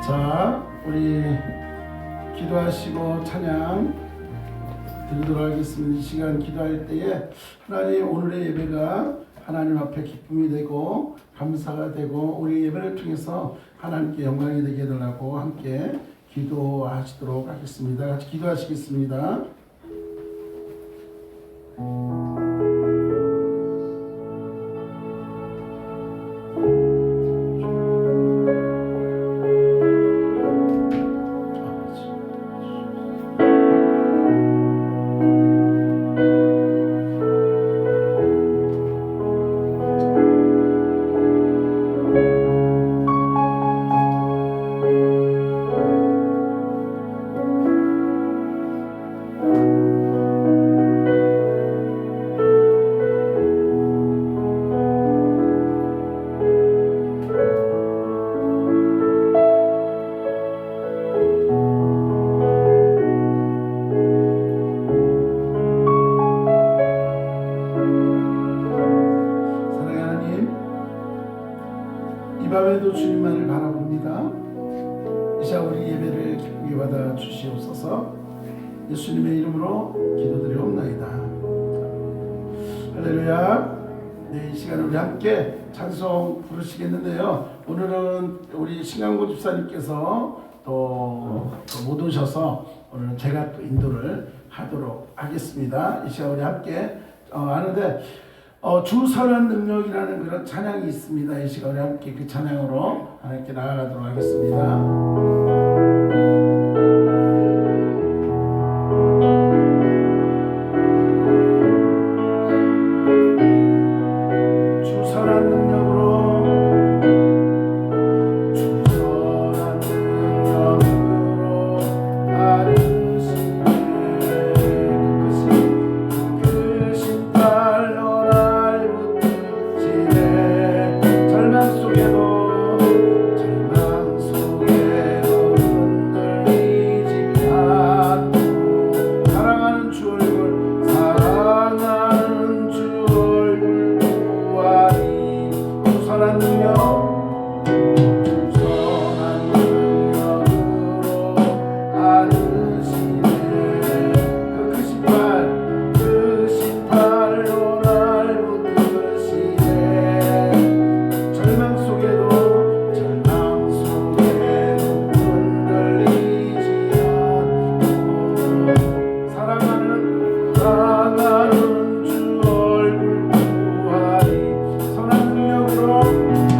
자, 우리 기도하시고 찬양 드리도록 하겠습니다. 이 시간 기도할 때에 하나님, 오늘의 예배가 하나님 앞에 기쁨이 되고 감사가 되고 우리 예배를 통해서 하나님께 영광이 되게 해달라고 함께 기도하시도록 하겠습니다. 같이 기도하시겠습니다. 이 밤에도 주님만을 바라봅니다. 이 시간 우리 예배를 기쁘게 받아 주시옵소서. 예수님의 이름으로 기도드리옵나이다. 할렐루야. 네, 이 시간 우리 함께 찬송 부르시겠는데요. 오늘은 우리 신강구 집사님께서 또 못 오셔서 오늘 제가 또 인도를 하도록 하겠습니다. 이 시간 우리 함께 하는데 주선한 능력이라는 그런 찬양이 있습니다. 이 시간에 함께 그 찬양으로 하나님께 나아가도록 하겠습니다. 사랑하는 주 얼굴 보아리 선한 능력으로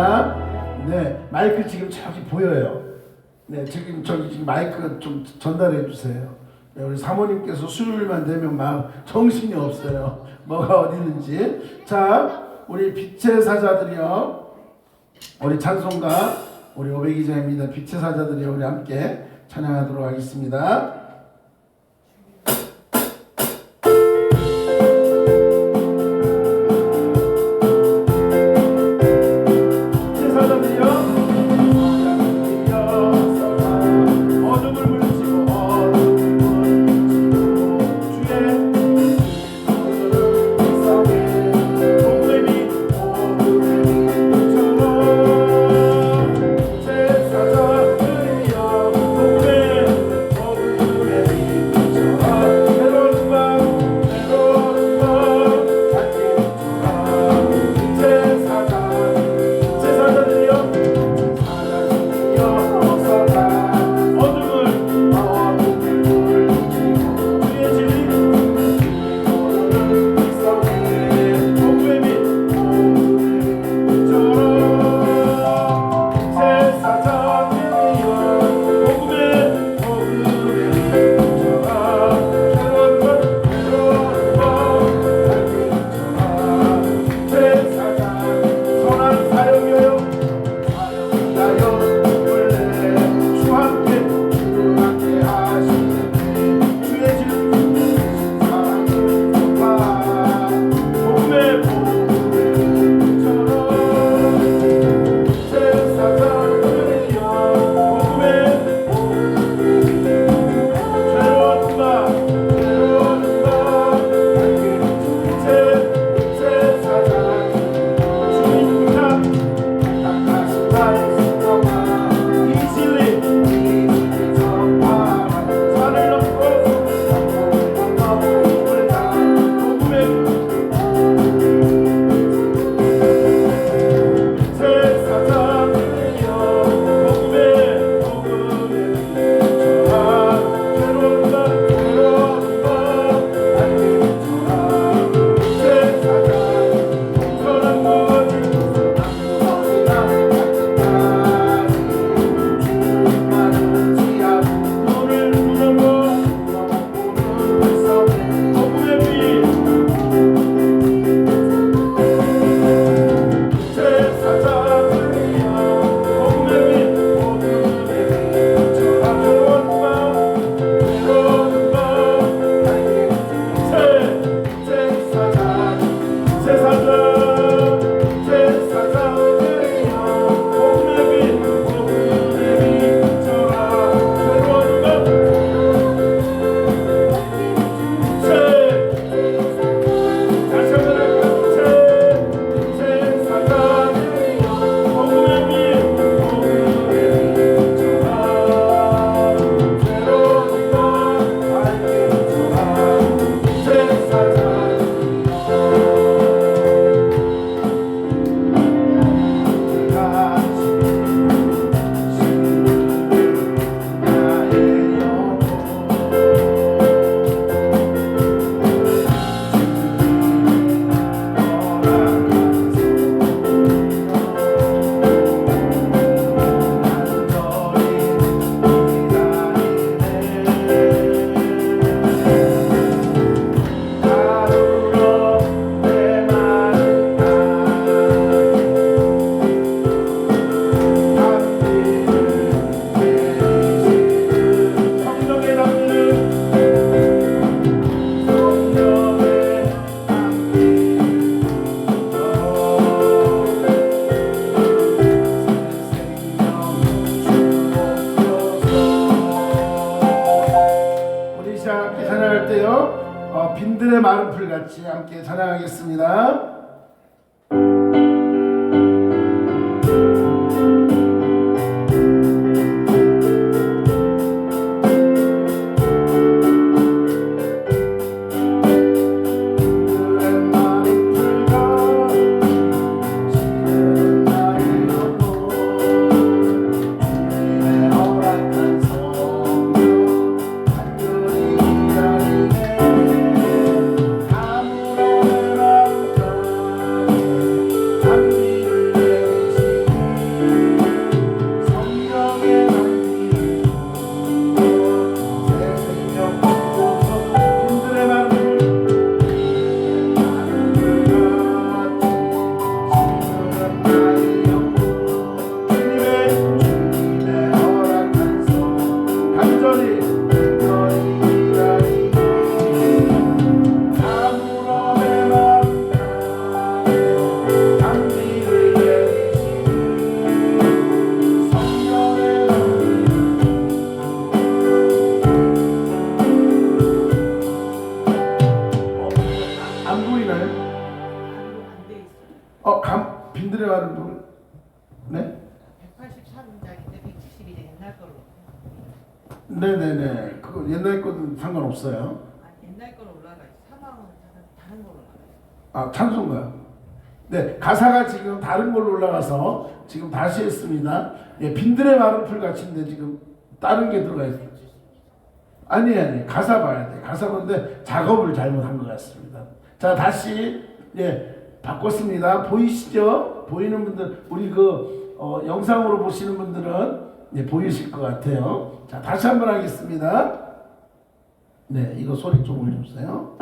하겠습니다. 네, 마이크 지금 저기 보여요. 네, 지금 저기 지금 마이크 좀 전달해 주세요. 네, 우리 사모님께서 수요일만 되면 막 정신이 없어요. 뭐가 어디 있는지. 자, 우리 빛의 사자들이요. 우리 찬송가 우리 오백이장입니다. 빛의 사자들이 우리 함께 찬양하도록 하겠습니다. 빈들의 마른 풀같이 함께 찬양하겠습니다. 네네네. 그거 옛날 거는 상관없어요. 옛날 거는 올라가 있어. 사방은 다른 걸로 올라가 있어. 아, 찬송가요. 네, 가사가 지금 다른 걸로 올라가서 지금 다시 했습니다. 예, 빈들의 마른 풀 같은데 지금 다른 게 들어가 있어요. 아니, 가사 봐야 돼. 가사 보는데 작업을 잘못한 것 같습니다. 자, 다시 바꿨습니다. 보이시죠? 보이는 분들, 우리 영상으로 보시는 분들은 보이실 것 같아요. 자, 다시 한번 하겠습니다. 네, 이거 소리 좀 올려주세요.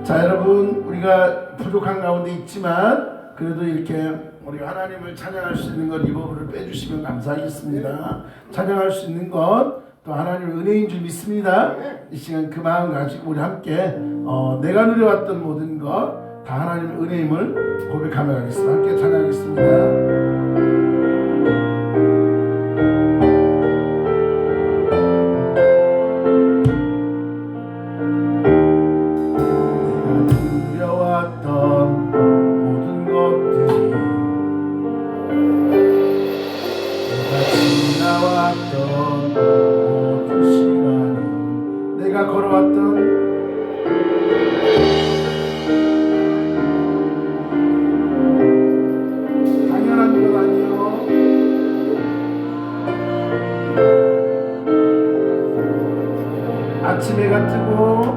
자, 여러분, 우리가 부족한 가운데 있지만 그래도 이렇게 우리가 하나님을 찬양할 수 있는 것, 이 부분을 빼주시면 감사하겠습니다. 찬양할 수 있는 것, 또 하나님의 은혜인 줄 믿습니다. 이 시간 그 마음 가지고 우리 함께 내가 누려왔던 모든 것 다 하나님의 은혜임을 고백하며 가겠습니다. 함께 찬양하겠습니다. 아침 해가 뜨고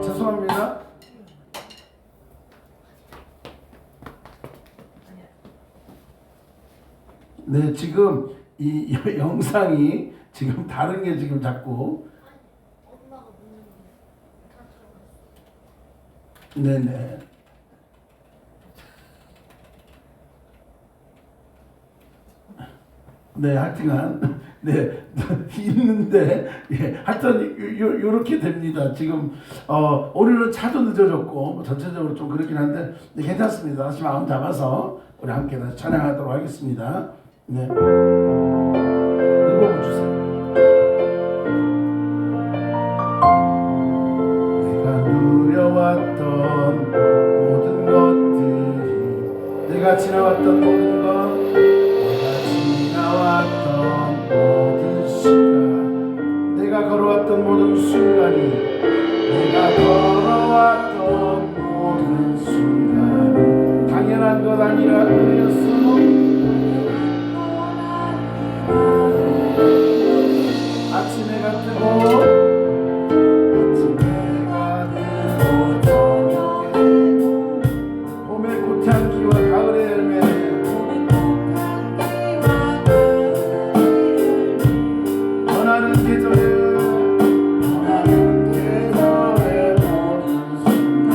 죄송합니다. 네, 지금 이 영상이 지금 다른 게 지금 자꾸 네네. 네, 하여튼간 있는데 하여튼 요렇게 됩니다. 지금 오늘은 차도 늦어졌고 전체적으로 좀 그렇긴 한데 괜찮습니다. 다시 마음 잡아서 우리 함께 다시 찬양하도록 하겠습니다. 네, 읽어보 주세요. 내가 누려왔던 모든 것들이, 내가 지나왔던 모든 것, 내가 모든 순간이 내가 걸어왔던 모든 순간이 당연한 것 아니라 그였어. 아침에 뜨고 저녁에 봄의 꽃향기와 가을의 열매 변하는 계절에 모든 순간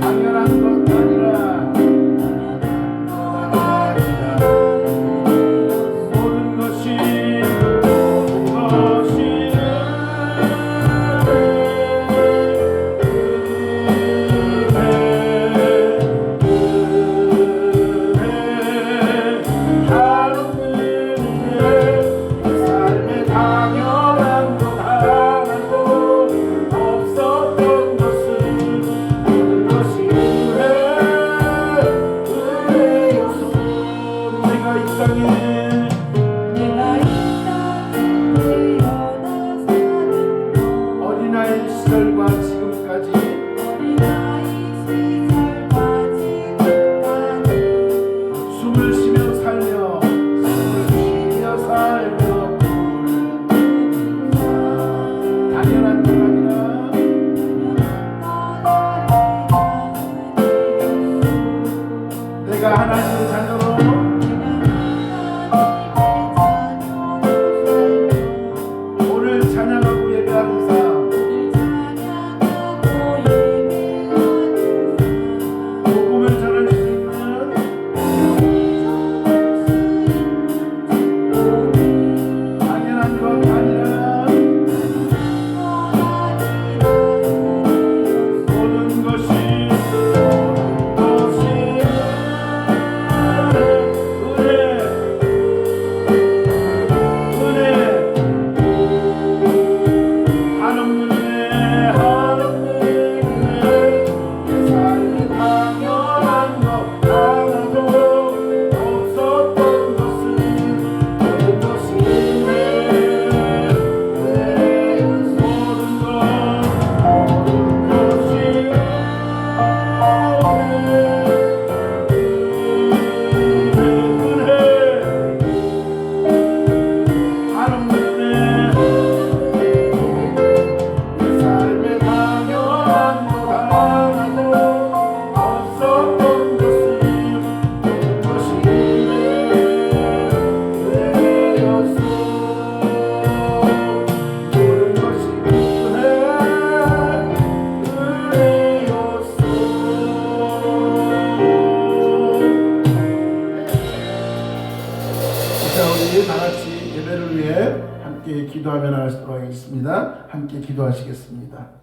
당연한 것 아니라 모든 것이 어린아이 시절과 지금까지 숨을 쉬며 살며 당연한 것 아니라 내가 하나님의 자녀로 오늘 찬양하고 예배하는 삶 복음을 전할 수 있는 당연한 것 아니라 모든 것이 다 같이 예배를 위해 함께 기도하며 나가도록 하겠습니다. 함께 기도하시겠습니다.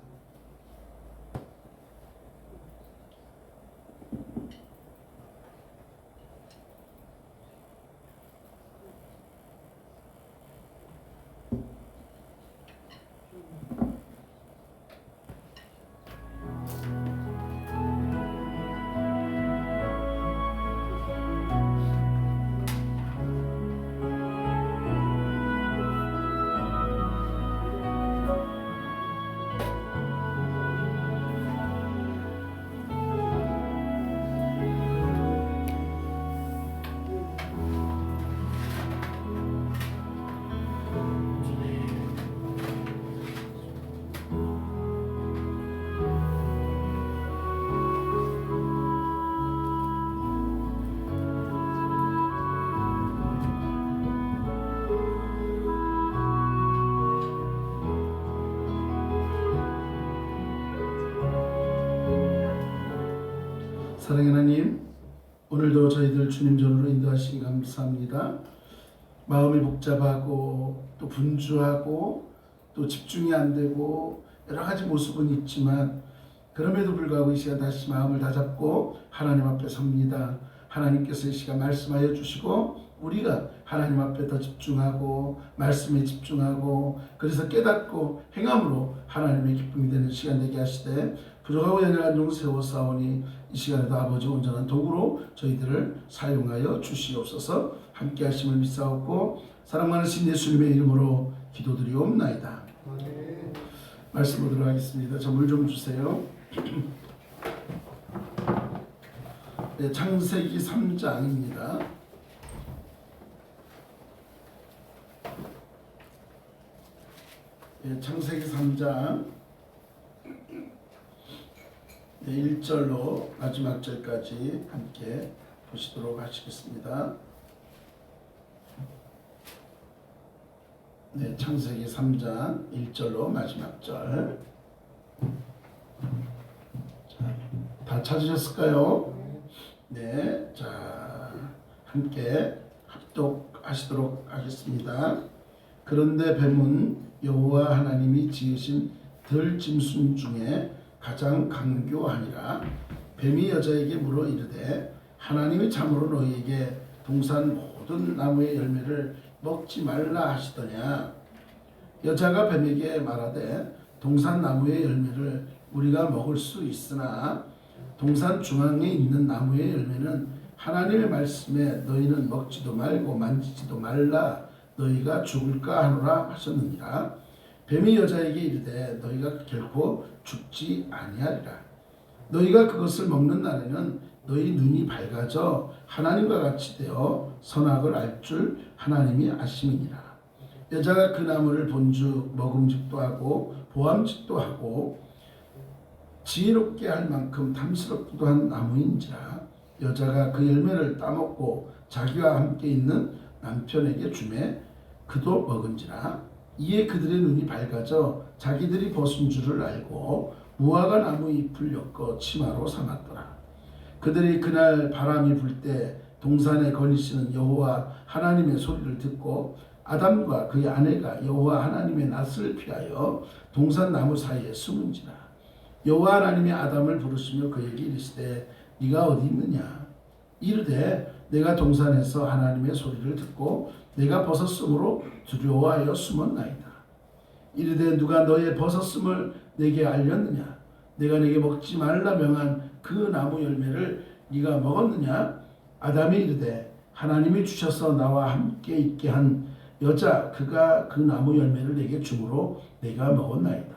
사랑하는 하나님, 오늘도 저희들 주님 전으로 인도하시기 감사합니다. 마음이 복잡하고 또 분주하고 또 집중이 안 되고 여러 가지 모습은 있지만 그럼에도 불구하고 이 시간 다시 마음을 다잡고 하나님 앞에 섭니다. 하나님께서 이 시간 말씀하여 주시고 우리가 하나님 앞에 더 집중하고 말씀에 집중하고 그래서 깨닫고 행함으로 하나님의 기쁨이 되는 시간 되게 하시되 부족하고 연약한 종 세워싸우니 이 시간에도 아버지 온전한 도구로 저희들을 사용하여 주시옵소서. 함께 하심을 믿사옵고 사랑 많으신 예수님의 이름으로 기도드리옵나이다. 말씀 보도록 하겠습니다. 저 물 좀 주세요. 네, 창세기 3장입니다. 네, 창세기 3장 1절로 마지막 절까지 함께 보시도록 하시겠습니다. 네, 창세기 3장 1절로 마지막 절. 자, 다 찾으셨을까요? 네, 자, 함께 합독하시도록 하겠습니다. 그런데 뱀은 여호와 하나님이 지으신 들짐승 중에 가장 강교하니라. 뱀이 여자에게 물어 이르되 하나님이 참으로 너희에게 동산 모든 나무의 열매를 먹지 말라 하시더냐. 여자가 뱀에게 말하되 동산 나무의 열매를 우리가 먹을 수 있으나 동산 중앙에 있는 나무의 열매는 하나님의 말씀에 너희는 먹지도 말고 만지지도 말라 너희가 죽을까 하노라 하셨느니라. 뱀이 여자에게 이르되 너희가 결코 죽지 아니하리라. 너희가 그것을 먹는 날에는 너희 눈이 밝아져 하나님과 같이 되어 선악을 알 줄 하나님이 아심이니라. 여자가 그 나무를 본즉 먹음직도 하고 보암직도 하고 지혜롭게 할 만큼 탐스럽기도 한 나무인지라. 여자가 그 열매를 따먹고 자기와 함께 있는 남편에게 주매 그도 먹은지라. 이에 그들의 눈이 밝아져 자기들이 벗은 줄을 알고 무화과 나무 잎을 엮어 치마로 삼았더라. 그들이 그날 바람이 불 때 동산에 거니시는 여호와 하나님의 소리를 듣고 아담과 그의 아내가 여호와 하나님의 낯을 피하여 동산 나무 사이에 숨은지라. 여호와 하나님이 아담을 부르시며 그에게 이르시되 네가 어디 있느냐. 이르되 내가 동산에서 하나님의 소리를 듣고 내가 벗었으므로 두려워하여 숨었나이다. 이르되 누가 너의 벗었음을 내게 알렸느냐. 내가 내게 먹지 말라 명한 그 나무 열매를 네가 먹었느냐. 아담이 이르되 하나님이 주셔서 나와 함께 있게 한 여자 그가 그 나무 열매를 내게 주므로 내가 먹었나이다.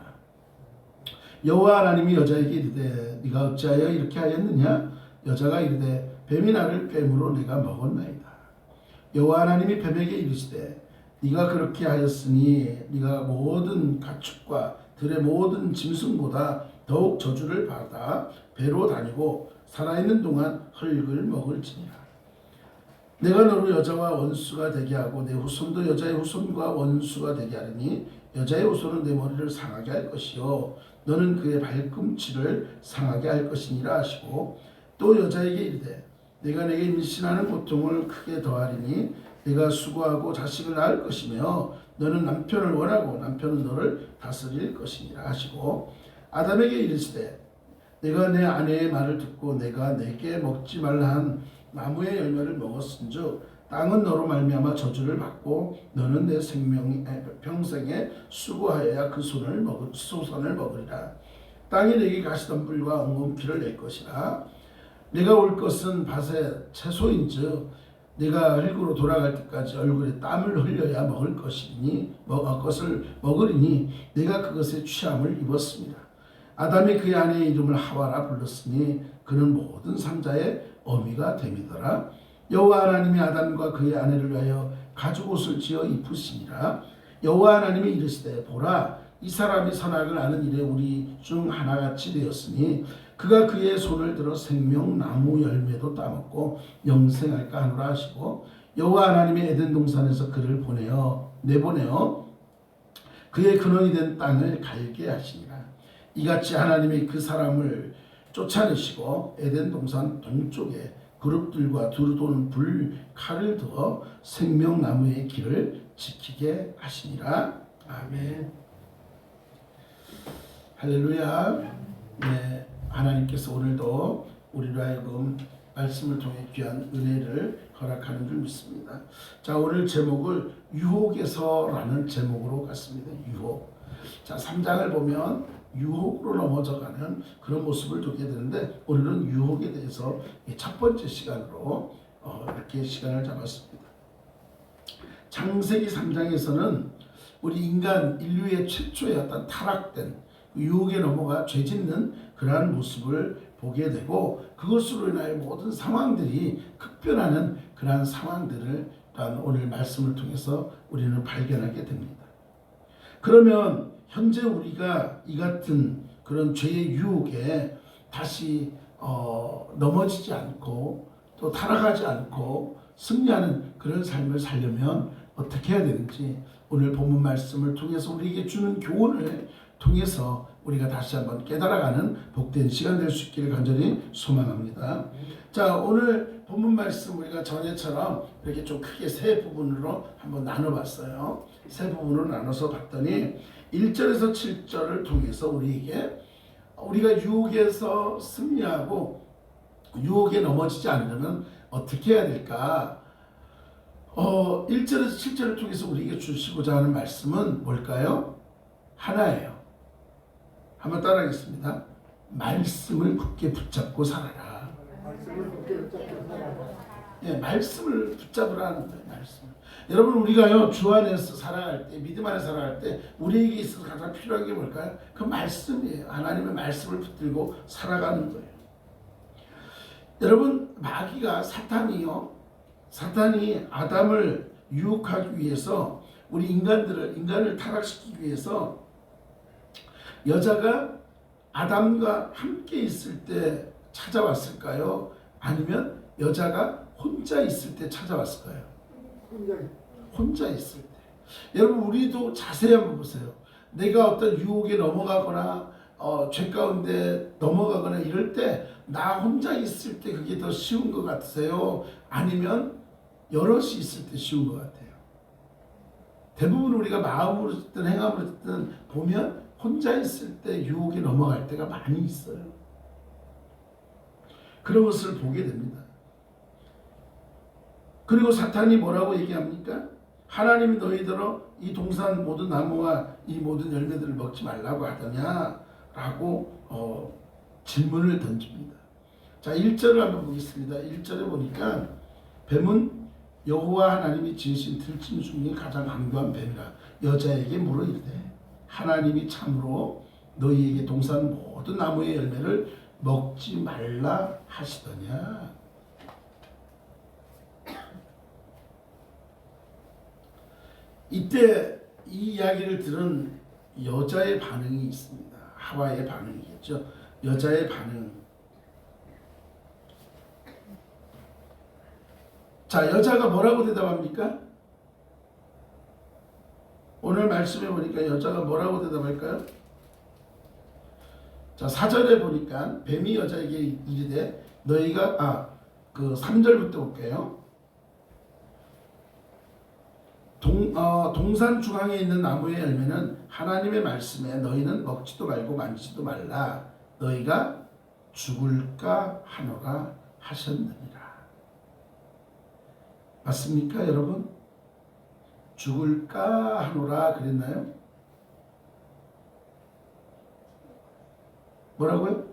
여호와 하나님이 여자에게 이르되 네가 어찌하여 이렇게 하였느냐. 여자가 이르되 뱀이 나를 꿰므로 내가 먹었나이다. 여호와 하나님이 뱀에게 이르시되 네가 그렇게 하였으니 네가 모든 가축과 들의 모든 짐승보다 더욱 저주를 받아 배로 다니고 살아있는 동안 흙을 먹을지니라. 내가 너로 여자와 원수가 되게 하고 내 후손도 여자의 후손과 원수가 되게 하리니 여자의 후손은 내 머리를 상하게 할 것이요 너는 그의 발꿈치를 상하게 할 것이니라 하시고 또 여자에게 이르되 내가 내게 임신하는 고통을 크게 더하리니 내가 수고하고 자식을 낳을 것이며 너는 남편을 원하고 남편은 너를 다스릴 것이니라 하시고 아담에게 이르시되 내가 내 아내의 말을 듣고 내가 내게 먹지 말라 한 나무의 열매를 먹었은즉 땅은 너로 말미암아 저주를 받고 너는 내 평생에 수고하여야 그 소선을 먹으리라. 땅이 내게 가시덤불과 엉겅퀴를 낼 것이라. 내가 올 것은 밭의 채소인즉 내가 흙으로 돌아갈 때까지 얼굴에 땀을 흘려야 먹을 것을 먹으리니 내가 그것에 취함을 입었습니다. 아담이 그의 아내의 이름을 하와라 불렀으니 그는 모든 산자의 어미가 됨이더라. 여호와 하나님이 아담과 그의 아내를 위하여 가죽옷을 지어 입으시니라. 여호와 하나님이 이르시되 보라 이 사람이 선악을 아는 일에 우리 중 하나같이 되었으니 그가 그의 손을 들어 생명나무 열매도 따먹고 영생할까 하노라 하시고 여호와 하나님이 에덴 동산에서 그를 내보내어 그의 근원이 된 땅을 갈게 하시니라. 이같이 하나님이 그 사람을 쫓아내시고 에덴 동산 동쪽에 그룹들과 두루 도는 불칼을 두어 생명나무의 길을 지키게 하시니라. 아멘. 할렐루야. 네, 하나님께서 오늘도 우리로 하여금 말씀을 통해 귀한 은혜를 허락하는 줄 믿습니다. 자, 오늘 제목을 유혹에서라는 제목으로 갔습니다. 유혹. 자, 3장을 보면 유혹으로 넘어져가는 그런 모습을 두게 되는데 오늘은 유혹에 대해서 첫 번째 시간으로 이렇게 시간을 잡았습니다. 창세기 3장에서는 우리 인류의 최초의 어떤 타락된 유혹에 넘어가 죄짓는 그러한 모습을 보게 되고 그것으로 인하여 모든 상황들이 급변하는 그러한 상황들을 또한 오늘 말씀을 통해서 우리는 발견하게 됩니다. 그러면 현재 우리가 이 같은 그런 죄의 유혹에 다시 넘어지지 않고 또 타락하지 않고 승리하는 그런 삶을 살려면 어떻게 해야 되는지 오늘 본문 말씀을 통해서 우리에게 주는 교훈을 통해서 우리가 다시 한번 깨달아가는 복된 시간 될 수 있기를 간절히 소망합니다. 자, 오늘 본문 말씀 우리가 전에처럼 이렇게 좀 크게 세 부분으로 한번 나눠봤어요. 세 부분으로 나눠서 봤더니 1절에서 7절을 통해서 우리에게 우리가 유혹에서 승리하고 유혹에 넘어지지 않으려면 어떻게 해야 될까? 1절에서 7절을 통해서 우리에게 주시고자 하는 말씀은 뭘까요? 하나예요. 한번 따라하겠습니다. 말씀을 굳게 붙잡고 살아라. 예, 말씀을 붙잡으라는 거예요. 말씀. 여러분 우리가요 주 안에서 살아갈 때 믿음 안에 살아갈 때 우리에게 있어서 가장 필요한 게 뭘까요? 그 말씀이에요. 하나님의 말씀을 붙들고 살아가는 거예요. 여러분 마귀가 사탄이 아담을 유혹하기 위해서 우리 인간을 타락시키기 위해서 여자가 아담과 함께 있을 때 찾아왔을까요? 아니면 여자가 혼자 있을 때 찾아왔을까요? 혼자 있을 때. 여러분 우리도 자세히 한번 보세요. 내가 어떤 유혹에 넘어가거나 죄 가운데 넘어가거나 이럴 때 나 혼자 있을 때 그게 더 쉬운 것 같으세요? 아니면 여럿이 있을 때 쉬운 것 같아요? 대부분 우리가 마음으로 듣든 행함으로 듣든 보면 혼자 있을 때 유혹에 넘어갈 때가 많이 있어요. 그런 것을 보게 됩니다. 그리고 사탄이 뭐라고 얘기합니까? 하나님이 너희들어 이 동산 모든 나무와 이 모든 열매들을 먹지 말라고 하더냐? 라고 질문을 던집니다. 자, 1절을 한번 보겠습니다. 1절에 보니까 뱀은 여호와 하나님이 지으신 들짐 중에 가장 강도한 뱀이라 여자에게 물어 이르되 하나님이 참으로 너희에게 동산 모든 나무의 열매를 먹지 말라 하시더냐. 이때 이 이야기를 들은 여자의 반응이 있습니다. 하와의 반응이겠죠. 여자의 반응. 자, 여자가 뭐라고 대답합니까? 오늘 말씀에 보니까 여자가 뭐라고 대답할까요? 자, 4절에 보니까 뱀이 여자에게 이르되 너희가 그 3절부터 볼게요. 동산 중앙에 있는 나무의 열매는 하나님의 말씀에 너희는 먹지도 말고 만지지도 말라 너희가 죽을까 하노라 하셨느니라. 맞습니까 여러분? 죽을까 하노라 그랬나요? 뭐라고요?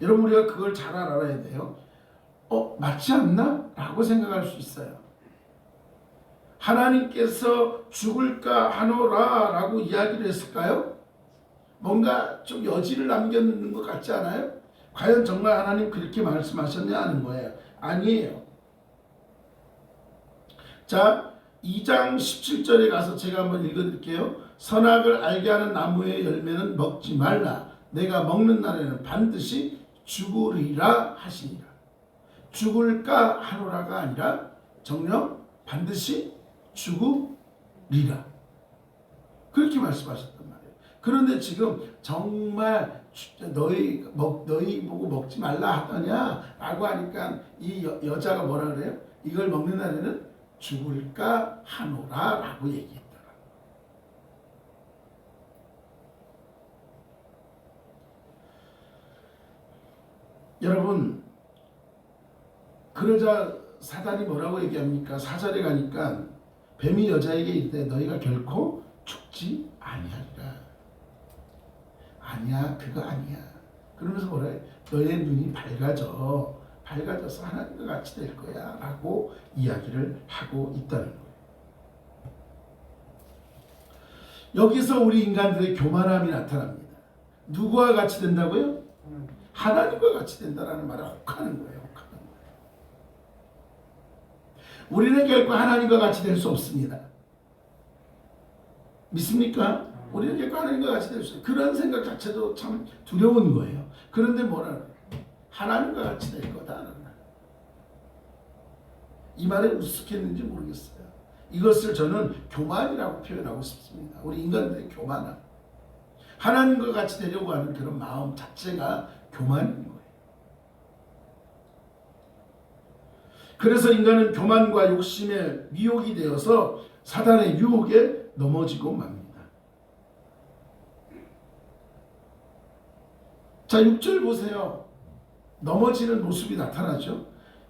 여러분 우리가 그걸 잘 알아야 돼요. 맞지 않나? 라고 생각할 수 있어요. 하나님께서 죽을까 하노라 라고 이야기를 했을까요? 뭔가 좀 여지를 남겨놓는 것 같지 않아요? 과연 정말 하나님 그렇게 말씀하셨냐 하는 거예요. 아니에요. 자, 2장 17절에 가서 제가 한번 읽어드릴게요. 선악을 알게 하는 나무의 열매는 먹지 말라. 내가 먹는 날에는 반드시 죽으리라 하시니라. 죽을까 하노라가 아니라 정녕 반드시 죽으리라. 그렇게 말씀하셨단 말이에요. 그런데 지금 정말 너희 보고 먹지 말라 하더냐 라고 하니까 이 여자가 뭐라 그래요? 이걸 먹는 날에는 죽을까 하노라 라고 얘기했더라. 여러분 그러자 사단이 뭐라고 얘기합니까? 4절에 가니까 뱀이 여자에게 이르되 너희가 결코 죽지 아니하리라. 아니야, 그거 아니야. 그러면서 뭐라 해? 너의 눈이 밝아져서 하나님과 같이 될 거야 라고 이야기를 하고 있다는 거예요. 여기서 우리 인간들의 교만함이 나타납니다. 누구와 같이 된다고요? 하나님과 같이 된다라는 말에 혹하는 거예요. 혹하는 거예요. 우리는 결코 하나님과 같이 될 수 없습니다. 믿습니까? 우리는 결코 하나님과 같이 될 수 없어요. 그런 생각 자체도 참 두려운 거예요. 그런데 뭐라 그래요? 하나님과 같이 될 거다라는 말. 이 말에 우습겠는지 모르겠어요. 이것을 저는 교만이라고 표현하고 싶습니다. 우리 인간들의 교만함. 하나님과 같이 되려고 하는 그런 마음 자체가 교만인 거예요. 그래서 인간은 교만과 욕심에 미혹이 되어서 사단의 유혹에 넘어지고 맙니다. 자, 6절 보세요. 넘어지는 모습이 나타나죠.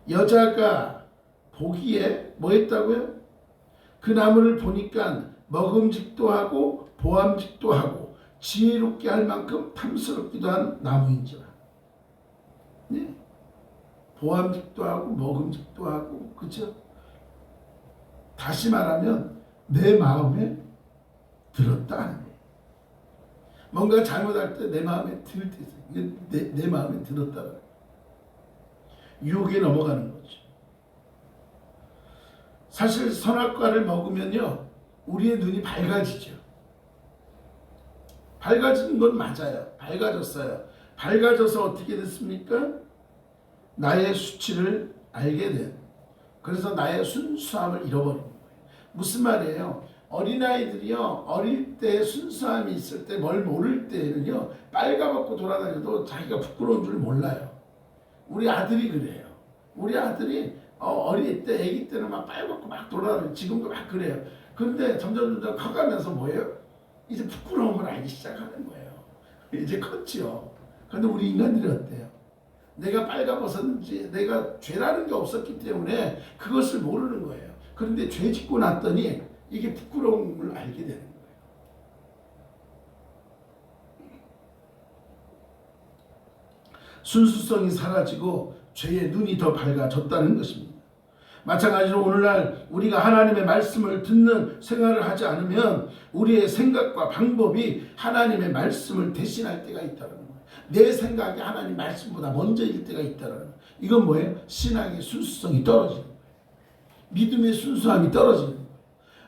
여자가 보기에 뭐 했다고요? 그 나무를 보니까 먹음직도 하고 보암직도 하고 지혜롭게 할 만큼 탐스럽기도 한 나무인지라. 네? 보암직도 하고 먹음직도 하고, 그죠? 다시 말하면 내 마음에 들었다 하는 거예요. 뭔가 잘못할 때 내 마음에 들 때, 내 마음에 들었다. 유혹에 넘어가는 거죠. 사실 선악과를 먹으면요, 우리의 눈이 밝아지죠. 밝아지는 건 맞아요. 밝아졌어요. 밝아져서 어떻게 됐습니까? 나의 수치를 알게 된, 그래서 나의 순수함을 잃어버린 거예요. 무슨 말이에요? 어린아이들이요, 어릴 때 순수함이 있을 때, 뭘 모를 때는요, 빨가벗고 돌아다녀도 자기가 부끄러운 줄 몰라요. 우리 아들이 그래요. 우리 아들이 어릴 때, 아기 때는 막 빨갛고 막 돌아다니고, 지금도 막 그래요. 그런데 점점 커가면서 뭐예요? 이제 부끄러움을 알기 시작하는 거예요. 이제 컸지요. 그런데 우리 인간들이 어때요? 내가 빨가벗었는지, 내가 죄라는 게 없었기 때문에 그것을 모르는 거예요. 그런데 죄 짓고 났더니 이게 부끄러움을 알게 되는 거예요. 순수성이 사라지고 죄의 눈이 더 밝아졌다는 것입니다. 마찬가지로 오늘날 우리가 하나님의 말씀을 듣는 생활을 하지 않으면 우리의 생각과 방법이 하나님의 말씀을 대신할 때가 있다는 거예요. 내 생각이 하나님 말씀보다 먼저일 때가 있다는 거예요. 이건 뭐예요? 신앙의 순수성이 떨어지는 거예요. 믿음의 순수함이 떨어지는 거예요.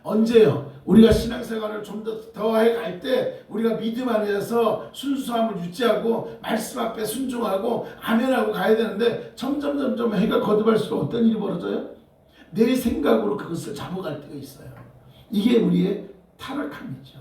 언제요? 우리가 신앙생활을 좀 더 해갈 때 우리가 믿음 안에서 순수함을 유지하고 말씀 앞에 순종하고 아멘하고 가야 되는데 점점 해가 거듭할수록 어떤 일이 벌어져요? 내 생각으로 그것을 잡아갈 때가 있어요. 이게 우리의 타락함이죠.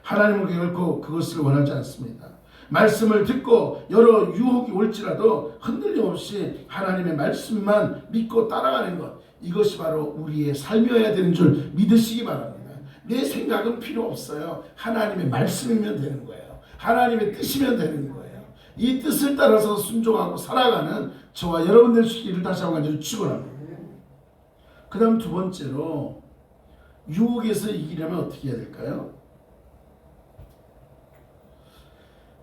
하나님은 결코 그것을 원하지 않습니다. 말씀을 듣고 여러 유혹이 올지라도 흔들림 없이 하나님의 말씀만 믿고 따라가는 것, 이것이 바로 우리의 삶이어야 되는 줄 믿으시기 바랍니다. 내 생각은 필요 없어요. 하나님의 말씀이면 되는 거예요. 하나님의 뜻이면 되는 거예요. 이 뜻을 따라서 순종하고 살아가는 저와 여러분 될 수 있기를 다시 한번 간절히 축원합니다. 그 다음 두 번째로, 유혹에서 이기려면 어떻게 해야 될까요?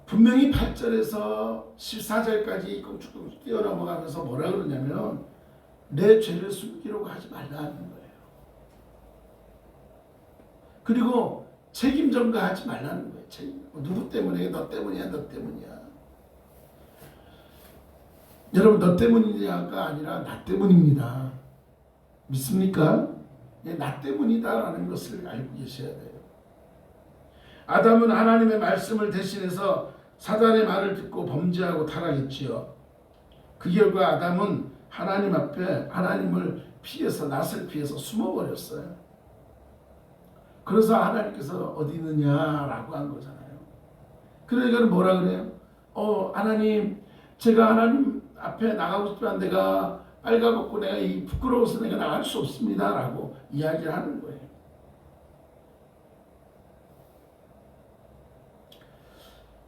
분명히 8절에서 14절까지 껑충껑충 뛰어넘어가면서 뭐라 그러냐면 내 죄를 숨기려고 하지 말라는 거예요. 그리고 책임 전가하지 말라는 거예요. 누구 때문에? 너 때문이야, 너 때문이야. 여러분, 너 때문이냐가 아니라 나 때문입니다. 믿습니까? 나 때문이다라는 것을 알고 계셔야 돼요. 아담은 하나님의 말씀을 대신해서 사단의 말을 듣고 범죄하고 타락했지요. 그 결과 아담은 하나님 앞에 하나님을 피해서, 낯을 피해서 숨어버렸어요. 그래서 하나님께서 어디 있느냐라고 한 거잖아요. 그러니까 뭐라 그래요? 하나님, 제가 하나님 앞에 나가고 싶지만 내가 빨가벗고 내가 이 부끄러워서 내가 나갈 수 없습니다 라고 이야기를 하는 거예요.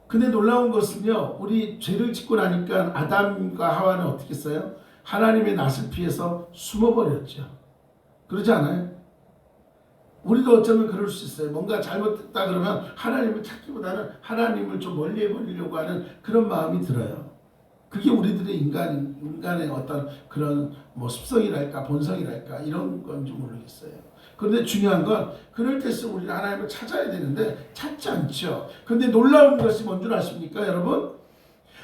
근데 놀라운 것은요, 우리 죄를 짓고 나니까 아담과 하와는 어떻게 했어요? 하나님의 낯을 피해서 숨어버렸죠. 그러지 않아요? 우리도 어쩌면 그럴 수 있어요. 뭔가 잘못됐다 그러면 하나님을 찾기보다는 하나님을 좀 멀리 해버리려고 하는 그런 마음이 들어요. 그게 우리들의 인간의 어떤 그런 뭐 습성이랄까 본성이랄까 이런 건지 모르겠어요. 그런데 중요한 건 그럴 때일수록 우리는 하나님을 찾아야 되는데 찾지 않죠. 그런데 놀라운 것이 뭔 줄 아십니까 여러분?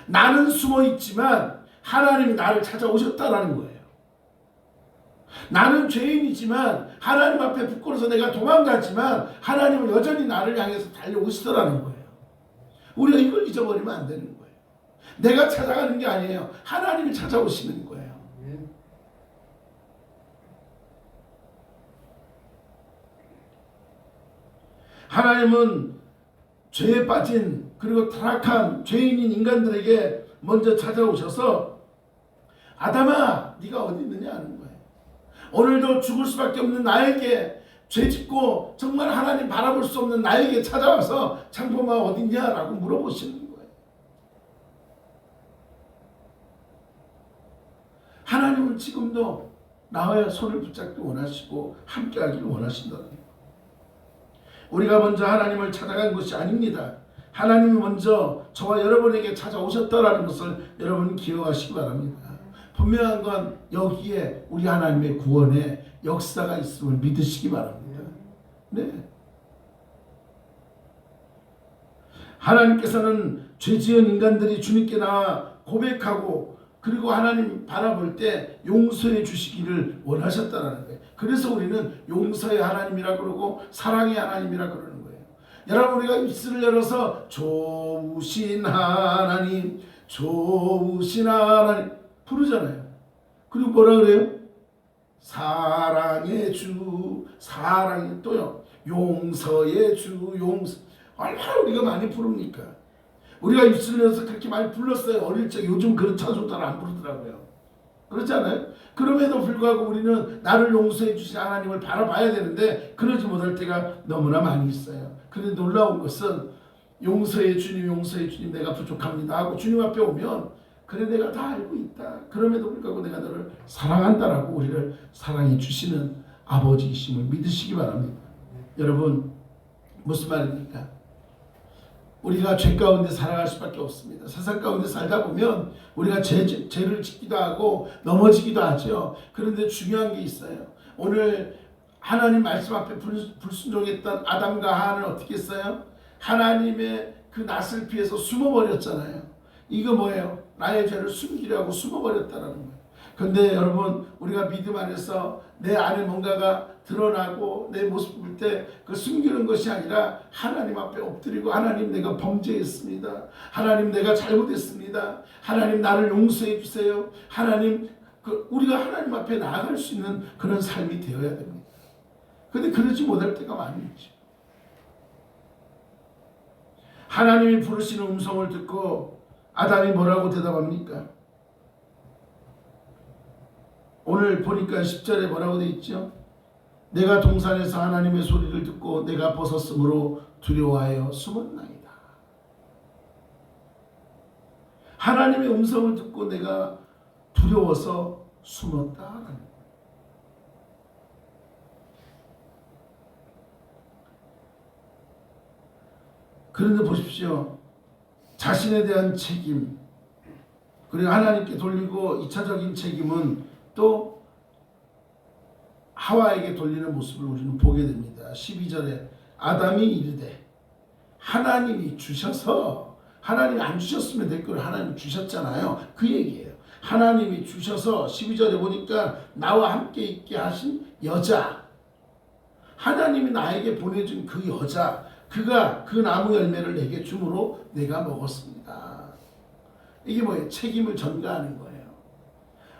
나는 숨어 있지만 하나님이 나를 찾아오셨다라는 거예요. 나는 죄인이지만 하나님 앞에 부끄러워서 내가 도망갔지만 하나님은 여전히 나를 향해서 달려오시더라는 거예요. 우리가 이걸 잊어버리면 안 되는 거예요. 내가 찾아가는 게 아니에요. 하나님이 찾아오시는 거예요. 하나님은 죄에 빠진 그리고 타락한 죄인인 인간들에게 먼저 찾아오셔서 아담아 네가 어디 있느냐 하는 거예요. 오늘도 죽을 수밖에 없는 나에게 죄짓고 정말 하나님 바라볼 수 없는 나에게 찾아와서 창포마 어딨냐라고 물어보시는 거예요. 하나님은 지금도 나와 손을 붙잡기 원하시고 함께하기를 원하신다는 거예요. 우리가 먼저 하나님을 찾아간 것이 아닙니다. 하나님이 먼저 저와 여러분에게 찾아오셨다라는 것을 여러분 기억하시기 바랍니다. 분명한 건 여기에 우리 하나님의 구원의 역사가 있음을 믿으시기 바랍니다. 네. 하나님께서는 죄지은 인간들이 주님께 나와 고백하고 그리고 하나님 바라볼 때 용서해 주시기를 원하셨다는 거예요. 그래서 우리는 용서의 하나님이라 그러고 사랑의 하나님이라 그러는 거예요. 여러분 우리가 입술을 열어서 좋으신 하나님 좋으신 하나님 부르잖아요. 그리고 뭐라 그래요? 사랑의 주 사랑의 또요 용서의 주 용서 얼마나 우리가 많이 부릅니까? 우리가 입술을 열어서 그렇게 많이 불렀어요. 어릴 적 요즘 그런 찬송 잘 안 부르더라고요. 그렇지 않아요? 그럼에도 불구하고 우리는 나를 용서해 주신 하나님을 바라봐야 되는데 그러지 못할 때가 너무나 많이 있어요. 그런데 놀라운 것은 용서해 주님 내가 부족합니다 하고 주님 앞에 오면 그래 내가 다 알고 있다. 그럼에도 불구하고 내가 너를 사랑한다라고 우리를 사랑해 주시는 아버지이심을 믿으시기 바랍니다. 여러분 무슨 말입니까? 우리가 죄 가운데 살아갈 수밖에 없습니다. 세상 가운데 살다 보면 우리가 죄를 짓기도 하고 넘어지기도 하죠. 그런데 중요한 게 있어요. 오늘 하나님 말씀 앞에 불순종했던 아담과 하와는 어떻게 했어요? 하나님의 그 낯을 피해서 숨어버렸잖아요. 이거 뭐예요? 나의 죄를 숨기려고 숨어버렸다는 거예요. 그런데 여러분 우리가 믿음 안에서 내 안에 뭔가가 드러나고 내 모습 볼 때 그 숨기는 것이 아니라 하나님 앞에 엎드리고 하나님 내가 범죄했습니다. 하나님 내가 잘못했습니다. 하나님 나를 용서해 주세요. 하나님 우리가 하나님 앞에 나아갈 수 있는 그런 삶이 되어야 됩니다. 그런데 그러지 못할 때가 많이 있죠. 하나님이 부르시는 음성을 듣고 아담이 뭐라고 대답합니까? 오늘 보니까 10절에 뭐라고 되어 있죠? 내가 동산에서 하나님의 소리를 듣고 내가 벗었으므로 두려워하여 숨었나이다. 하나님의 음성을 듣고 내가 두려워서 숨었다. 그런데 보십시오. 자신에 대한 책임 그리고 하나님께 돌리고 2차적인 책임은 또 하와에게 돌리는 모습을 우리는 보게 됩니다. 12절에 아담이 이르되 하나님이 주셔서 하나님이 안 주셨으면 될 걸 하나님이 주셨잖아요. 그 얘기예요. 하나님이 주셔서 12절에 보니까 나와 함께 있게 하신 여자 하나님이 나에게 보내준 그 여자 그가 그 나무 열매를 내게 주므로 내가 먹었습니다. 이게 뭐예요? 책임을 전가하는 거예요.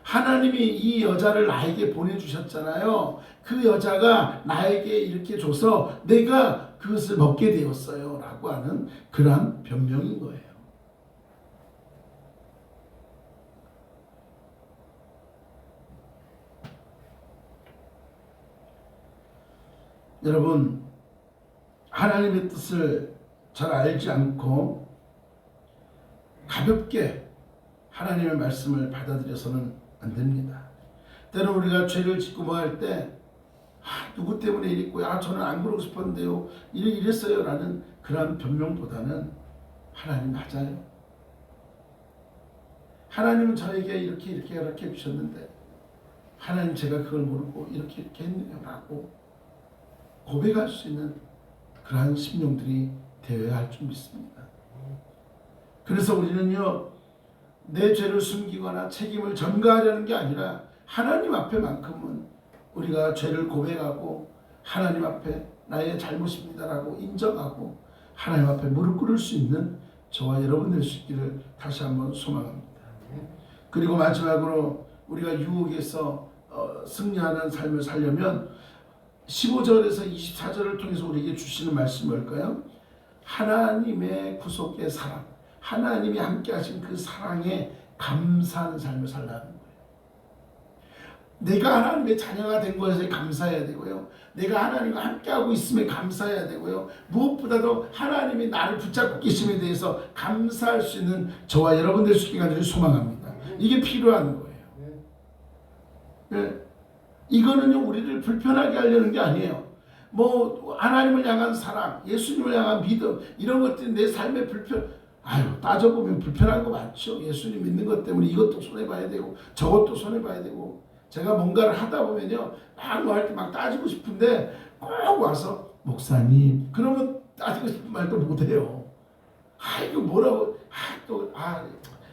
하나님이 이 여자를 나에게 보내주셨잖아요. 그 여자가 나에게 이렇게 줘서 내가 그것을 먹게 되었어요 라고 하는 그러한 변명인 거예요. 여러분 하나님의 뜻을 잘 알지 않고 가볍게 하나님의 말씀을 받아들여서는 안 됩니다. 때로 우리가 죄를 짓고 뭐 할 때 누구 때문에 이랬고요. 저는 안 그러고 싶었는데요. 이랬어요 라는 그런 변명보다는 하나님 맞아요. 하나님은 저에게 이렇게 해주셨는데 하나님 제가 그걸 모르고 이렇게 했네요 라고 고백할 수 있는 그러한 심령들이 되어야 할 줄 믿습니다. 그래서 우리는요 내 죄를 숨기거나 책임을 전가하려는 게 아니라 하나님 앞에만큼은 우리가 죄를 고백하고 하나님 앞에 나의 잘못입니다라고 인정하고 하나님 앞에 무릎 꿇을 수 있는 저와 여러분 될 수 있기를 다시 한번 소망합니다. 그리고 마지막으로 우리가 유혹에서 승리하는 삶을 살려면 15절에서 24절을 통해서 우리에게 주시는 말씀이 뭘까요? 하나님의 구속의 사랑, 하나님이 함께 하신 그 사랑에 감사하는 삶을 살라는 거예요. 내가 하나님의 자녀가 된 것에 감사해야 되고요. 내가 하나님과 함께하고 있음에 감사해야 되고요. 무엇보다도 하나님이 나를 붙잡고 계심에 대해서 감사할 수 있는 저와 여러분 될 수 있게 하기를 소망합니다. 이게 필요한 거예요. 네. 이거는요 우리를 불편하게 하려는 게 아니에요. 뭐 하나님을 향한 사랑, 예수님을 향한 믿음 이런 것들이 내 삶의 따져보면 불편한 거 많죠. 예수님 믿는 것 때문에 이것도 손해봐야 되고 저것도 손해봐야 되고 제가 뭔가를 하다 보면요 막 뭐 할 때 막 따지고 싶은데 꼭 와서 목사님 그러면 따지고 싶은 말도 못해요. 이거 뭐라고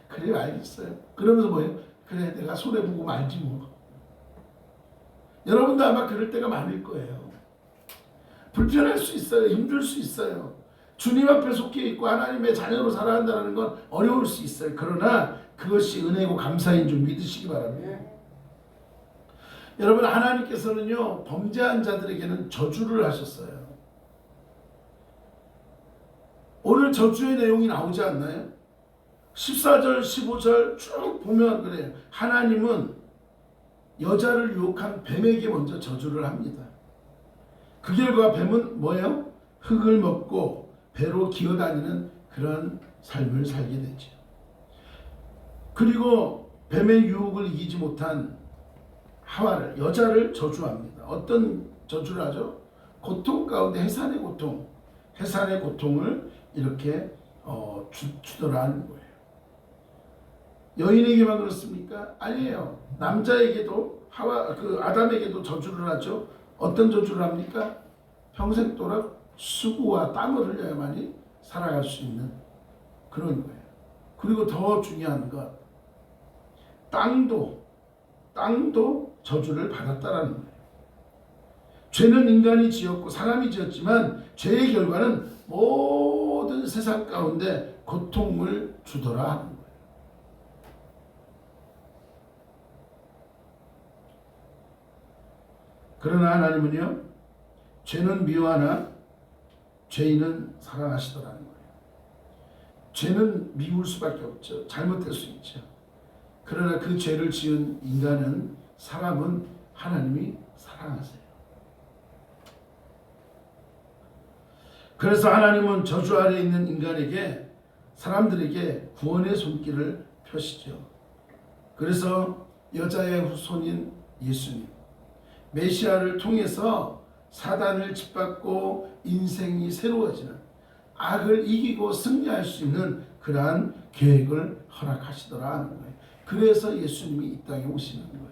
그래 알겠어요. 그러면서 뭐예요? 그래 내가 손해보고 말지 뭐. 여러분도 아마 그럴 때가 많을 거예요. 불편할 수 있어요. 힘들 수 있어요. 주님 앞에 속해 있고 하나님의 자녀로 살아간다는 건 어려울 수 있어요. 그러나 그것이 은혜고 감사인 줄 믿으시기 바랍니다. 여러분 하나님께서는요 범죄한 자들에게는 저주를 하셨어요. 오늘 저주의 내용이 나오지 않나요? 14절 15절 쭉 보면 그래요. 하나님은 여자를 유혹한 뱀에게 먼저 저주를 합니다. 그 결과 뱀은 뭐예요? 흙을 먹고 배로 기어다니는 그런 삶을 살게 되죠. 그리고 뱀의 유혹을 이기지 못한 하와를 여자를 저주합니다. 어떤 저주를 하죠? 고통 가운데 해산의 고통을 이렇게 주더라 하는 거예요. 여인에게만 그렇습니까? 아니에요. 남자에게도 아담에게도 저주를 하죠. 어떤 저주를 합니까? 평생도록 수고와 땀을 흘려야만이 살아갈 수 있는 그런 거예요. 그리고 더 중요한 것, 땅도 저주를 받았다라는 거예요. 죄는 인간이 지었고 사람이 지었지만 죄의 결과는 모든 세상 가운데 고통을 주더라 하는 거예요. 그러나 하나님은요 죄는 미워하나 죄인은 사랑하시더라는 거예요. 죄는 미울 수밖에 없죠. 잘못될 수 있죠. 그러나 그 죄를 지은 사람은 하나님이 사랑하세요. 그래서 하나님은 저주 아래 있는 인간에게 사람들에게 구원의 손길을 펴시죠. 그래서 여자의 후손인 예수님 메시아를 통해서 사단을 짓밟고 인생이 새로워지는 악을 이기고 승리할 수 있는 그러한 계획을 허락하시더라 하는 거예요. 그래서 예수님이 이 땅에 오시는 거예요.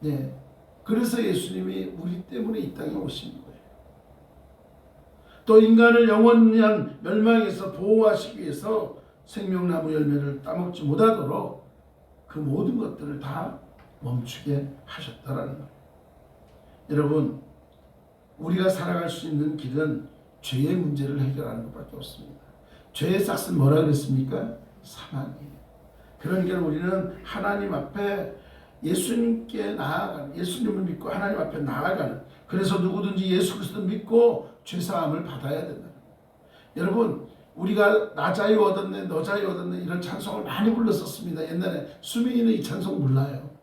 네, 그래서 예수님이 우리 때문에 이 땅에 오신 거예요. 또 인간을 영원한 멸망에서 보호하시기 위해서 생명나무 열매를 따먹지 못하도록 그 모든 것들을 다 멈추게 하셨다라는 거예요. 여러분, 우리가 살아갈 수 있는 길은 죄의 문제를 해결하는 것밖에 없습니다. 죄의 싹은 뭐라 그랬습니까? 사망이에요. 그러니까 우리는 하나님 앞에 예수님께 나아가는, 예수님을 믿고 하나님 앞에 나아가는, 그래서 누구든지 예수 그리스도 믿고 죄사함을 받아야 된다. 여러분, 우리가 나 자유 얻었네, 너 자유 얻었네 이런 찬송을 많이 불렀었습니다. 옛날에 수민이는 이 찬송 몰라요.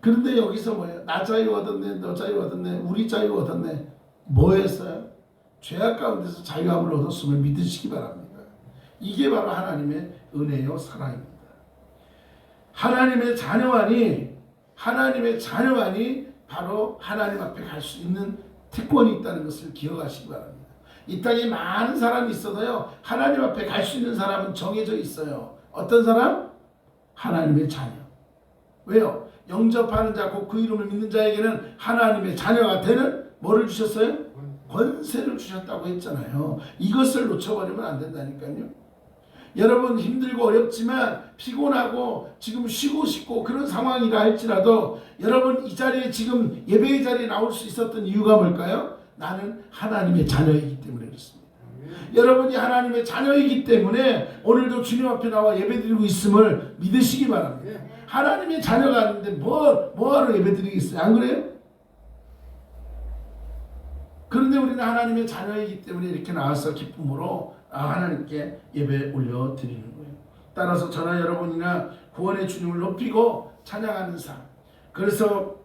그런데 여기서 뭐예요? 나 자유 얻었네, 너 자유 얻었네, 우리 자유 얻었네. 뭐 했어요? 죄악 가운데서 자유함을 얻었음을 믿으시기 바랍니다. 이게 바로 하나님의 은혜요 사랑입니다. 하나님의 자녀만이 바로 하나님 앞에 갈 수 있는 특권이 있다는 것을 기억하시기 바랍니다. 이 땅에 많은 사람이 있어도요 하나님 앞에 갈 수 있는 사람은 정해져 있어요. 어떤 사람? 하나님의 자녀. 왜요? 영접하는 자, 곧 그 이름을 믿는 자에게는 하나님의 자녀가 되는 뭐를 주셨어요? 권세를 주셨다고 했잖아요. 이것을 놓쳐버리면 안 된다니까요. 여러분 힘들고 어렵지만 피곤하고 지금 쉬고 싶고 그런 상황이라 할지라도 여러분 이 자리에 지금 예배의 자리에 나올 수 있었던 이유가 뭘까요? 나는 하나님의 자녀이기 때문에 그렇습니다. 여러분이 하나님의 자녀이기 때문에 오늘도 주님 앞에 나와 예배드리고 있음을 믿으시기 바랍니다. 하나님의 자녀가 아닌데 뭐하러 예배드리겠어요? 안 그래요? 그런데 우리는 하나님의 자녀이기 때문에 이렇게 나와서 기쁨으로 하나님께 예배 올려드리는 거예요. 따라서 저나 여러분이나 구원의 주님을 높이고 찬양하는 삶. 그래서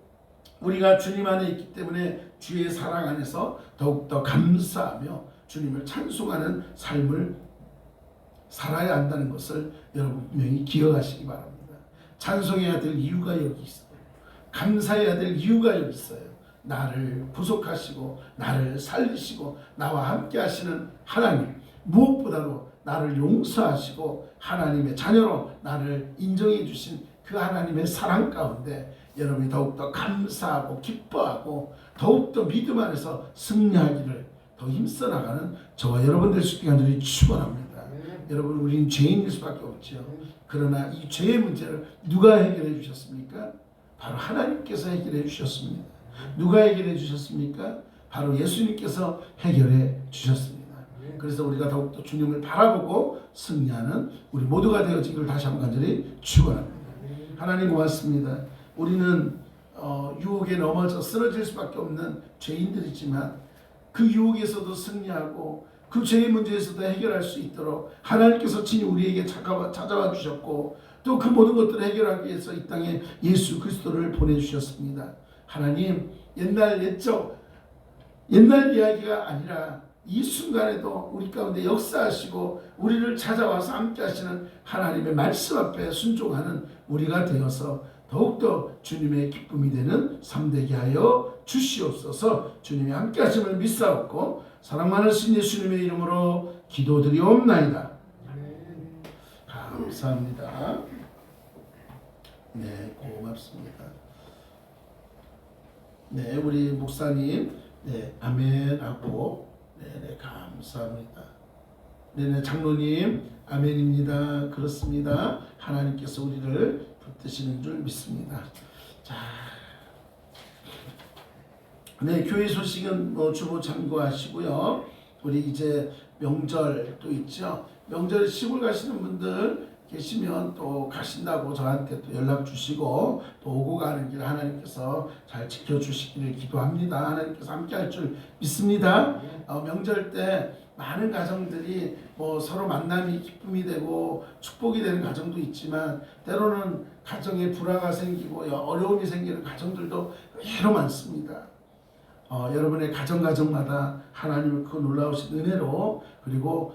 우리가 주님 안에 있기 때문에 주의 사랑 안에서 더욱더 감사하며 주님을 찬송하는 삶을 살아야 한다는 것을 여러분 분명히 기억하시기 바랍니다. 찬송해야 될 이유가 여기 있어요. 감사해야 될 이유가 여기 있어요. 나를 구속하시고 나를 살리시고 나와 함께 하시는 하나님, 무엇보다도 나를 용서하시고 하나님의 자녀로 나를 인정해 주신 그 하나님의 사랑 가운데 여러분이 더욱더 감사하고 기뻐하고 더욱더 믿음 안에서 승리하기를 더 힘써 나가는 저와 여러분 될 수 있게 간절히 축원합니다. 여러분, 우리는 죄인일 수밖에 없죠. 그러나 이 죄의 문제를 누가 해결해 주셨습니까? 바로 하나님께서 해결해 주셨습니다. 누가 해결해 주셨습니까? 바로 예수님께서 해결해 주셨습니다. 그래서 우리가 더욱더 주님을 바라보고 승리하는 우리 모두가 되어지기를 다시 한번 간절히 축원합니다. 하나님 고맙습니다. 우리는 유혹에 넘어져 쓰러질 수밖에 없는 죄인들이지만 그 유혹에서도 승리하고 그 죄의 문제에서도 해결할 수 있도록 하나님께서 친히 우리에게 찾아와 주셨고 또 그 모든 것들을 해결하기 위해서 이 땅에 예수 그리스도를 보내주셨습니다. 하나님, 옛날 이야기가 아니라 이 순간에도 우리 가운데 역사하시고 우리를 찾아와서 함께 하시는 하나님의 말씀 앞에 순종하는 우리가 되어서 더욱더 주님의 기쁨이 되는 삶 되게 하여 주시옵소서. 주님이 함께 하심을 믿사옵고 사랑 많으신 예수님의 이름으로 기도드리옵나이다. 감사합니다. 네, 고맙습니다. 네, 우리 목사님, 네, 아멘하고, 네, 감사합니다. 네, 장로님, 아멘입니다. 그렇습니다. 하나님께서 우리를 붙드시는 줄 믿습니다. 자, 네, 교회 소식은 주보 참고하시고요. 우리 이제 명절도 있죠. 명절 시골 가시는 분들 계시면 또 가신다고 저한테 또 연락 주시고 또 오고 가는 길 하나님께서 잘 지켜주시기를 기도합니다. 하나님께서 함께 할 줄 믿습니다. 명절 때 많은 가정들이 서로 만남이 기쁨이 되고 축복이 되는 가정도 있지만 때로는 가정에 불화가 생기고 어려움이 생기는 가정들도 여러 많습니다. 여러분의 가정마다 하나님의 그 놀라우신 은혜로 그리고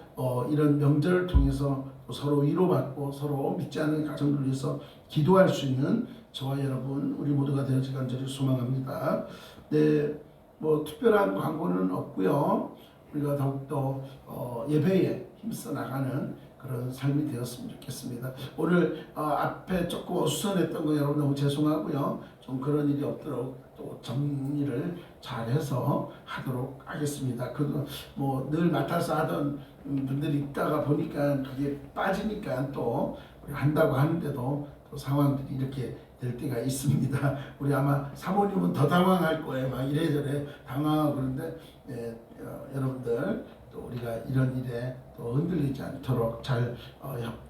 이런 명절을 통해서 서로 위로받고 서로 믿지 않는 가정들을 위해서 기도할 수 있는 저와 여러분 우리 모두가 되어질 간절히 소망합니다. 네, 특별한 광고는 없고요. 우리가 더욱더 예배에 힘써 나가는 그런 삶이 되었으면 좋겠습니다. 오늘 앞에 조금 어수선했던 거 여러분 너무 죄송하고요. 좀 그런 일이 없도록 또 정리를 잘해서 하도록 하겠습니다. 늘 맡아서 하던 분들이 있다가 보니까 그게 빠지니까 또 한다고 하는데도 또 상황들이 이렇게 될 때가 있습니다. 우리 아마 사모님은 더 당황할 거예요. 막 이래저래 당황하고 그런데 여러분들 또 우리가 이런 일에 또 흔들리지 않도록 잘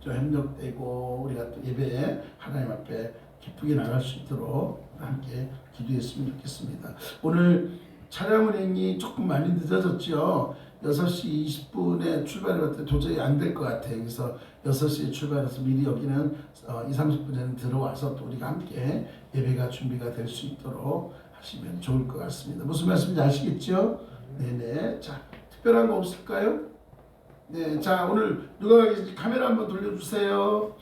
협력되고 우리가 또 예배에 하나님 앞에 기쁘게 나갈 수 있도록 함께 기도했으면 좋겠습니다. 오늘 차량 운행이 조금 많이 늦어졌죠. 6시 20분에 출발해봤더니 도저히 안 될 것 같아요. 그래서 6시에 출발해서 미리 여기는 20-30분 전에 들어와서 또 우리가 함께 예배가 준비가 될 수 있도록 하시면 좋을 것 같습니다. 무슨 말씀인지 아시겠죠? 네네. 자, 특별한 거 없을까요? 네, 자, 오늘 누가 계신지 카메라 한번 돌려주세요.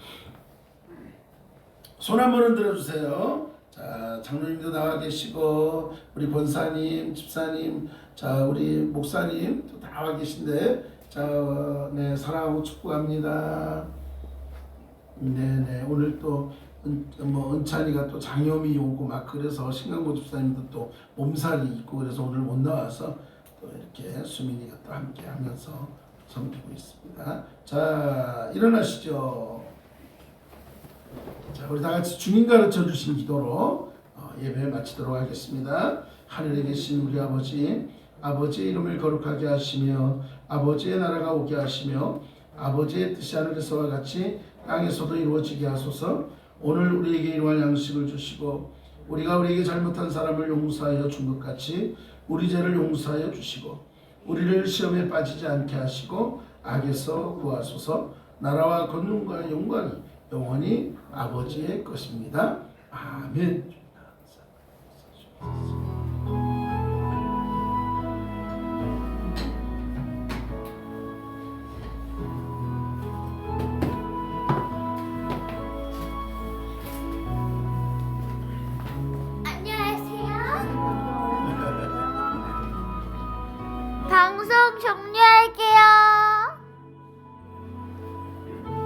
손 한번 흔들어주세요. 자, 장로님도 나와 계시고 우리 권사님, 집사님, 자, 우리 목사님 또 나와 계신데 자, 네, 사랑하고 축복합니다. 네네. 오늘 또 은찬이가 또 장염이 오고 막 그래서 신강고 집사님도 또 몸살이 있고 그래서 오늘 못 나와서 또 이렇게 수민이가 또 함께 하면서 섬기고 있습니다. 자, 일어나시죠. 자, 우리 다 같이 주님 가르쳐 주신 기도로 예배 마치도록 하겠습니다. 하늘에 계신 우리 아버지, 아버지의 이름을 거룩하게 하시며 아버지의 나라가 오게 하시며 아버지의 뜻이 하늘에서와 같이 땅에서도 이루어지게 하소서. 오늘 우리에게 일용할 양식을 주시고 우리가 우리에게 잘못한 사람을 용서하여 준 것 같이 우리 죄를 용서하여 주시고 우리를 시험에 빠지지 않게 하시고 악에서 구하소서. 나라와 권능과 영광이 영원히 아버지의 것입니다. 아멘.